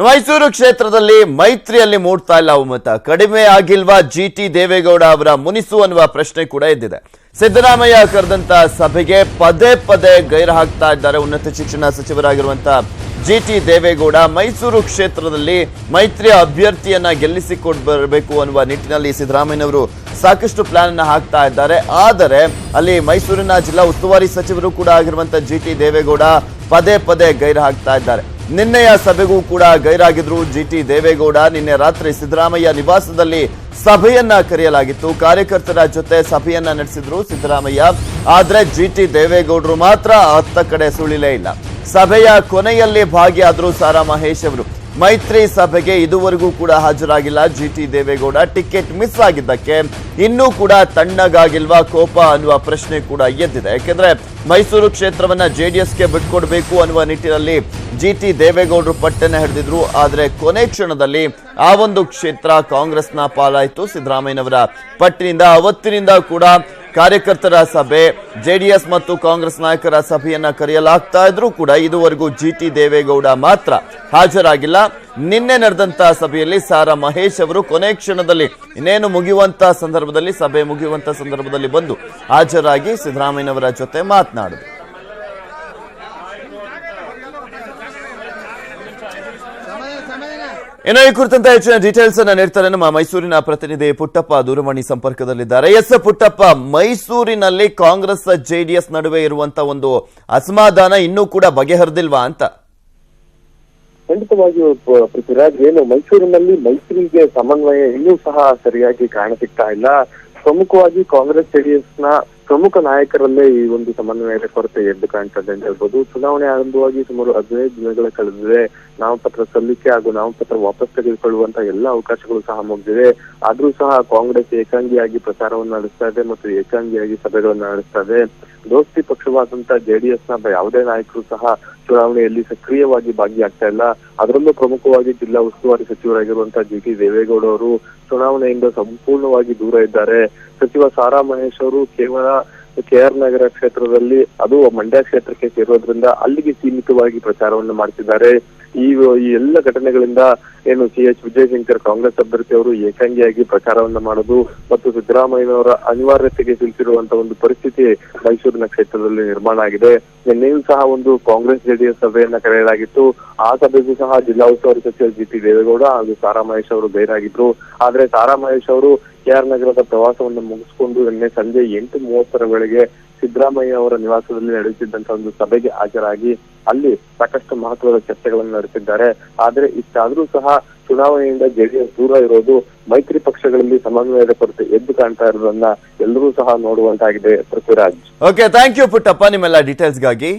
ಮೈಸೂರು ಕ್ಷೇತ್ರದಲ್ಲಿ ಮೈತ್ರಿಯಲ್ಲಿ ಮೂಡ್ತಾ ಇಲ್ಲ ಬಹುಮತ. ಕಡಿಮೆ ಆಗಿಲ್ವಾ ಜಿಟಿ ದೇವೇಗೌಡ ಅವರ ಮುನಿಸು ಅನ್ನುವ ಪ್ರಶ್ನೆ ಕೂಡ ಎದ್ದಿದೆ. ಸಿದ್ದರಾಮಯ್ಯ ಕರೆದಂತ ಸಭೆಗೆ ಪದೇ ಪದೇ ಗೈರು ಹಾಕ್ತಾ ಇದ್ದಾರೆ ಉನ್ನತ ಶಿಕ್ಷಣ ಸಚಿವರಾಗಿರುವಂತಹ ಜಿಟಿ ದೇವೇಗೌಡ. ಮೈಸೂರು ಕ್ಷೇತ್ರದಲ್ಲಿ ಮೈತ್ರಿಯ ಅಭ್ಯರ್ಥಿಯನ್ನ ಗೆಲ್ಲಿಸಿಕೊಂಡು ಬರಬೇಕು ಅನ್ನುವ ನಿಟ್ಟಿನಲ್ಲಿ ಸಿದ್ದರಾಮಯ್ಯನವರು ಸಾಕಷ್ಟು ಪ್ಲಾನ್ ಅನ್ನು ಹಾಕ್ತಾ ಇದ್ದಾರೆ. ಆದರೆ ಅಲ್ಲಿ ಮೈಸೂರಿನ ಜಿಲ್ಲಾ ಉಸ್ತುವಾರಿ ಸಚಿವರು ಕೂಡ ಆಗಿರುವಂತಹ ಜಿಟಿ ದೇವೇಗೌಡ ಪದೇ ಪದೇ ಗೈರು ಹಾಕ್ತಾ ಇದ್ದಾರೆ. ನಿನ್ನೆಯ ಸಭೆಗೂ ಕೂಡ ಗೈರಾಗಿದ್ರು ಜಿಟಿ ದೇವೇಗೌಡ. ನಿನ್ನೆ ರಾತ್ರಿ ಸಿದ್ದರಾಮಯ್ಯ ನಿವಾಸದಲ್ಲಿ ಸಭೆಯನ್ನ ಕರೆಯಲಾಗಿತ್ತು. ಕಾರ್ಯಕರ್ತರ ಜೊತೆ ಸಭೆಯನ್ನ ನಡೆಸಿದ್ರು ಸಿದ್ದರಾಮಯ್ಯ. ಆದ್ರೆ ಜಿಟಿ ದೇವೇಗೌಡರು ಮಾತ್ರ ಅತ್ತ ಕಡೆ ಸುಳಿಲೇ ಇಲ್ಲ. ಸಭೆಯ ಕೊನೆಯಲ್ಲಿ ಭಾಗಿಯಾದ್ರು ಸಾರಾ ಮಹೇಶ್ ಅವರು. ಮೈತ್ರಿ ಸಭೆಗೆ ಇದುವರೆಗೂ ಕೂಡ ಹಾಜರಾಗಿಲ್ಲ ಜಿಟಿ ದೇವೇಗೌಡ. ಟಿಕೆಟ್ ಮಿಸ್ ಆಗಿದ್ದಕ್ಕೆ ಇನ್ನೂ ಕೂಡ ತಣ್ಣಗಾಗಿಲ್ವಾ ಕೋಪ ಅನ್ನುವ ಪ್ರಶ್ನೆ ಕೂಡ ಎದ್ದಿದೆ. ಯಾಕೆಂದ್ರೆ ಮೈಸೂರು ಕ್ಷೇತ್ರವನ್ನ ಜೆಡಿಎಸ್ಗೆ ಬಿಟ್ಕೊಡ್ಬೇಕು ಅನ್ನುವ ನಿಟ್ಟಿನಲ್ಲಿ ಜಿಟಿ ದೇವೇಗೌಡರು ಪಟ್ಟನ್ನ ಹಿಡಿದಿದ್ರು. ಆದ್ರೆ ಕೊನೆ ಕ್ಷಣದಲ್ಲಿ ಆ ಒಂದು ಕ್ಷೇತ್ರ ಕಾಂಗ್ರೆಸ್ನ ಪಾಲಾಯಿತು ಸಿದ್ದರಾಮಯ್ಯನವರ ಪಟ್ಟಿನಿಂದ. ಅವತ್ತಿನಿಂದ ಕೂಡ ಕಾರ್ಯಕರ್ತರ ಸಭೆ, ಜೆಡಿಎಸ್ ಮತ್ತು ಕಾಂಗ್ರೆಸ್ ನಾಯಕರ ಸಭೆಯನ್ನ ಕರೆಯಲಾಗ್ತಾ ಇದ್ರೂ ಕೂಡ ಇದುವರೆಗೂ ಜಿಟಿ ದೇವೇಗೌಡ ಮಾತ್ರ ಹಾಜರಾಗಿಲ್ಲ. ನಿನ್ನೆ ನಡೆದಂತಹ ಸಭೆಯಲ್ಲಿ ಸಾರಾ ಮಹೇಶ್ ಅವರು ಕೊನೆ ಕ್ಷಣದಲ್ಲಿ ಇನ್ನೇನು ಮುಗಿಯುವಂತ ಸಂದರ್ಭದಲ್ಲಿ, ಸಭೆ ಮುಗಿಯುವಂತ ಸಂದರ್ಭದಲ್ಲಿ ಬಂದು ಹಾಜರಾಗಿ ಸಿದ್ದರಾಮಯ್ಯನವರ ಜೊತೆ ಮಾತನಾಡಿದರು. ಇನ್ನು ಈ ಕುರಿತಂತೆ ಹೆಚ್ಚಿನ ಡೀಟೇಲ್ಸ್ ಅನ್ನ ನೀಡ್ತಾರೆ ನಮ್ಮ ಮೈಸೂರಿನ ಪ್ರತಿನಿಧಿ ಪುಟ್ಟಪ್ಪ ದೂರವಾಣಿ ಸಂಪರ್ಕದಲ್ಲಿದ್ದಾರೆ. ಎಸ್ ಪುಟ್ಟಪ್ಪ, ಮೈಸೂರಿನಲ್ಲಿ ಕಾಂಗ್ರೆಸ್ ಜೆಡಿಎಸ್ ನಡುವೆ ಇರುವಂತಹ ಒಂದು ಅಸಮಾಧಾನ ಇನ್ನೂ ಕೂಡ ಬಗೆಹರಿದಿಲ್ವಾ ಅಂತ? ಖಂಡಿತವಾಗಿಯೂ ಪೃಥ್ವಿರಾಜ್, ಏನು ಮೈಸೂರಿನಲ್ಲಿ ಮೈತ್ರಿಗೆ ಸಮನ್ವಯ ಇನ್ನೂ ಸಹ ಸರಿಯಾಗಿ ಕಾಣಸಿಗ್ತಾ ಇಲ್ಲ. ಪ್ರಮುಖವಾಗಿ ಕಾಂಗ್ರೆಸ್ ಜೆಡಿಎಸ್ ನ ಪ್ರಮುಖ ನಾಯಕರಲ್ಲೇ ಈ ಒಂದು ಸಮನ್ವಯದ ಕೊರತೆ ಎದ್ದು ಕಾಣ್ತದೆ ಅಂತ ಹೇಳ್ಬೋದು. ಚುನಾವಣೆ ಆರಂಭವಾಗಿ ಸುಮಾರು 15 ದಿನಗಳ ಕಳೆದಿದೆ. ನಾಮಪತ್ರ ಸಲ್ಲಿಕೆ ಹಾಗೂ ನಾಮಪತ್ರ ವಾಪಸ್ ತೆಗೆದುಕೊಳ್ಳುವಂತ ಎಲ್ಲ ಅವಕಾಶಗಳು ಸಹ ಮುಗಿದಿದೆ. ಆದ್ರೂ ಸಹ ಕಾಂಗ್ರೆಸ್ ಏಕಾಂಗಿಯಾಗಿ ಪ್ರಚಾರವನ್ನು ನಡೆಸ್ತಾ ಇದೆ ಮತ್ತು ಏಕಾಂಗಿಯಾಗಿ ಸಭೆಗಳನ್ನು ನಡೆಸ್ತಾ ಇದೆ. ದೋಸ್ತಿ ಪಕ್ಷವಾದಂತ ಜೆಡಿಎಸ್ ನ ಯಾವುದೇ ನಾಯಕರು ಸಹ ಚುನಾವಣೆಯಲ್ಲಿ ಸಕ್ರಿಯವಾಗಿ ಭಾಗಿಯಾಗ್ತಾ ಇಲ್ಲ. ಅದರಲ್ಲೂ ಪ್ರಮುಖವಾಗಿ ಜಿಲ್ಲಾ ಉಸ್ತುವಾರಿ ಸಚಿವರಾಗಿರುವಂತಹ ಜಿಟಿ ದೇವೇಗೌಡ ಅವರು ಚುನಾವಣೆಯಿಂದ ಸಂಪೂರ್ಣವಾಗಿ ದೂರ ಇದ್ದಾರೆ. ಸಚಿವ ಸಾರಾ ಮಹೇಶ್ ಅವರು ಕೇವಲ KR ನಗರ ಕ್ಷೇತ್ರದಲ್ಲಿ, ಅದು ಮಂಡ್ಯ ಕ್ಷೇತ್ರಕ್ಕೆ ಸೇರೋದ್ರಿಂದ ಅಲ್ಲಿಗೆ ಸೀಮಿತವಾಗಿ ಪ್ರಚಾರವನ್ನು ಮಾಡ್ತಿದ್ದಾರೆ. ಈ ಎಲ್ಲ ಘಟನೆಗಳಿಂದ ಏನು CH ವಿಜಯಶಂಕರ್ ಕಾಂಗ್ರೆಸ್ ಅಭ್ಯರ್ಥಿ ಅವರು ಏಕಾಂಗಿಯಾಗಿ ಪ್ರಚಾರವನ್ನ ಮಾಡೋದು ಮತ್ತು ಸಿದ್ದರಾಮಯ್ಯನವರ ಅನಿವಾರ್ಯತೆಗೆ ಸಿಲುಕಿರುವಂತಹ ಒಂದು ಪರಿಸ್ಥಿತಿ ಮೈಸೂರಿನ ಕ್ಷೇತ್ರದಲ್ಲಿ ನಿರ್ಮಾಣ ಆಗಿದೆ. ನಿನ್ನೆಯೂ ಸಹ ಒಂದು ಕಾಂಗ್ರೆಸ್ ಜೆಡಿಎಸ್ ಸಭೆಯನ್ನ ಕರೆಯಲಾಗಿತ್ತು. ಆ ಸಭೆಗೂ ಸಹ ಜಿಲ್ಲಾ ಉಸ್ತುವಾರಿ ಸಚಿವ ಜಿಟಿ ದೇವೇಗೌಡ ಹಾಗೂ ಸಾರಾ ಮಹೇಶ್ ಅವರು ಗೈರಾಗಿದ್ರು. ಆದ್ರೆ ಸಾರಾ ಮಹೇಶ್ ಅವರು KR ನಗರದ ಪ್ರವಾಸವನ್ನು ಮುಗಿಸಿಕೊಂಡು ನಿನ್ನೆ ಸಂಜೆ 8:30 ವೇಳೆಗೆ ಸಿದ್ದರಾಮಯ್ಯ ಅವರ ನಿವಾಸದಲ್ಲಿ ನಡೆಯುತ್ತಿದ್ದಂತಹ ಒಂದು ಸಭೆಗೆ ಹಾಜರಾಗಿ ಅಲ್ಲಿ ಸಾಕಷ್ಟು ಮಹತ್ವದ ಚರ್ಚೆಗಳನ್ನು ನಡೆಸಿದ್ದಾರೆ. ಆದ್ರೆ ಇಷ್ಟಾದ್ರೂ ಸಹ ಚುನಾವಣೆಯಿಂದ ಜೆಡಿಎಸ್ ದೂರ ಇರೋದು, ಮೈತ್ರಿ ಪಕ್ಷಗಳಲ್ಲಿ ಸಮನ್ವಯದ ಕೊರತೆ ಎದ್ದು ಕಾಣ್ತಾ ಇರೋದನ್ನ ಎಲ್ಲರೂ ಸಹ ನೋಡುವಂತಾಗಿದೆ. Prithviraj, okay, thank you Puttappa ನಿಮ್ಮೆಲ್ಲ ಡೀಟೇಲ್ಸ್ಗಾಗಿ.